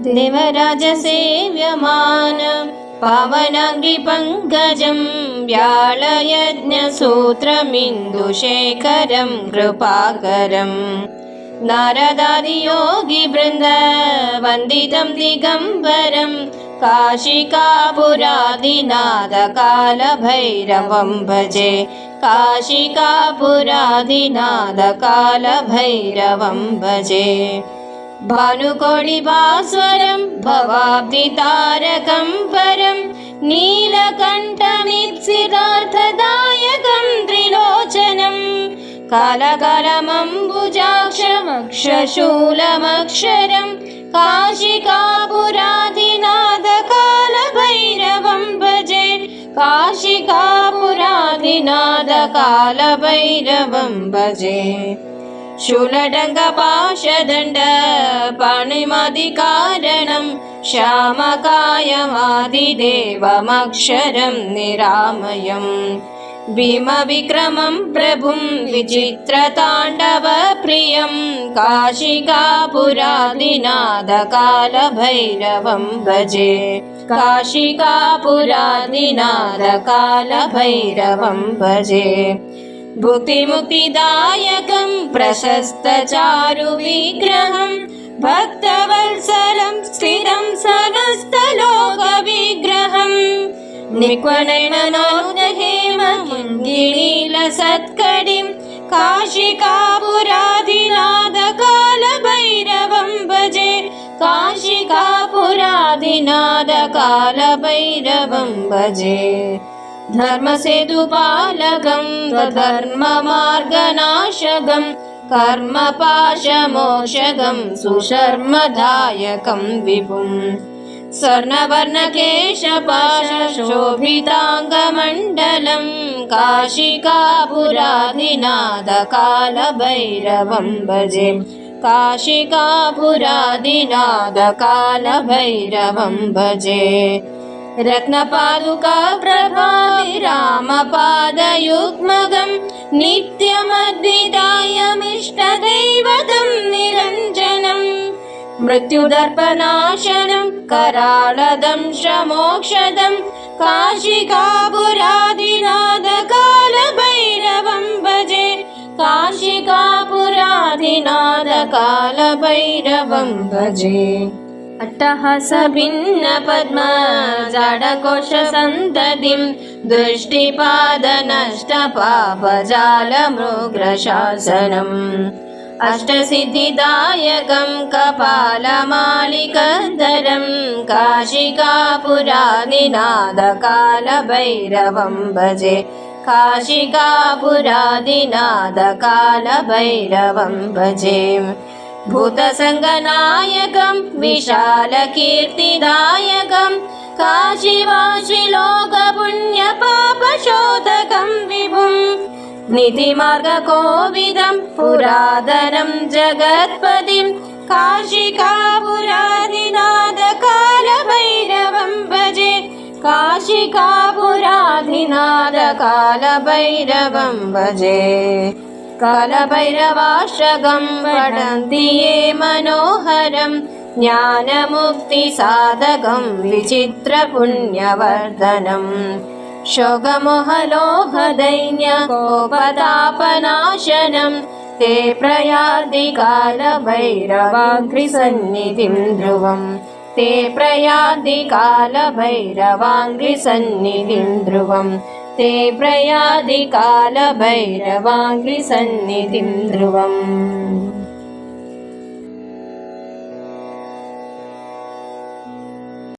देवराजसेव्यमान पावनाङ्घ्रिपङ्कजं व्याळयज्ञसूत्रमिन्दुशेखरं कृपाकरं नारदादियोगिवृन्द वन्दितं दिगम्बरं काशिकापुरादिनाथकालभैरवं भजे काशिकापुरादिनाथकालभैरवं भजे भानुकोटिभास्वरं भवाब्धितारकं परं नीलकण्ठमीप्सितार्थदायकं त्रिलोचनं कालकालमम्बुजाक्षमक्षशूलमक्षरं काशिकापुरादिनाथकालभैरवं भजे काशिकापुरादिनाथकालभैरवं भजे शूलडङ्गपाशदण्ड पाणिमादिकारणं श्यामकायमादिदेवमक्षरं निरामयं भीमविक्रमं प्रभुं विचित्रताण्डवप्रियं काशिकापुरादिनाथकालभैरवं भजे काशिकापुरादिनाथकालभैरवं भजे भुक्तिमुक्तिदायकं प्रशस्तचारुविग्रहं भक्तवत्सलं स्थिरं समस्तलोकविग्रहं निक्वणैर्मनोदहेमगिरीलसत्कडिं काशिकापुरादिनाथकालभैरवं भजे काशिकापुरादिनाथकालभैरवं भजे धर्मसेतुपालकं धर्ममार्गनाशकं कर्मपाशमोक्षकं सुशर्मदायकं विभुं स्वर्णवर्णकेशपाशशोभिताङ्गमण्डलं काशिकापुरादिनाथकालभैरवं भजे काशिकापुरादिनाथकालभैरवं भजे रत्नपादुकाप्रभाविरामपादयुग्मगं नित्यमद्विदायमिष्टदैवतं निरञ्जनं मृत्युदर्पनाशनं कराळदंशमोक्षदं काशिकापुरादिनाथकालभैरवं भजे काशिकापुरादिनाथकालभैरवं भजे अट्टहासभिन्नपद्मजाडकोशसन्ततिं दृष्टिपादनष्टपापजालमृगशासनम् अष्टसिद्धिदायकं कपालमालिकधरं काशिकापुरादिनाथकालभैरवं भजे काशिकापुरादिनाथकालभैरवं भजे भूतसङ्गनायकं विशालकीर्तिदायकं काशीवासिलोकपुण्यपापशोधकं विभुं नीतिमार्गकोविदं पुरातनं जगत्पतिं काशिकापुरादिनाथकालभैरवं भजे काशिकापुरादिनाथकालभैरवं भजे कालभैरवाष्टकं पठन्ति ये मनोहरं ज्ञानमुक्तिसाधकं विचित्रपुण्यवर्धनं शोकमोहलोहदैन्यकोपतापनाशनं ते प्रयान्ति कालभैरवाङ्घ्रिसन्निधिं ध्रुवं ते प्रयान्ति कालभैरवाङ्घ्रिसन्निधिं ध्रुवं ते प्रयान्ति कालभैरवाङ्घ्रिसन्निधिं ध्रुवम्।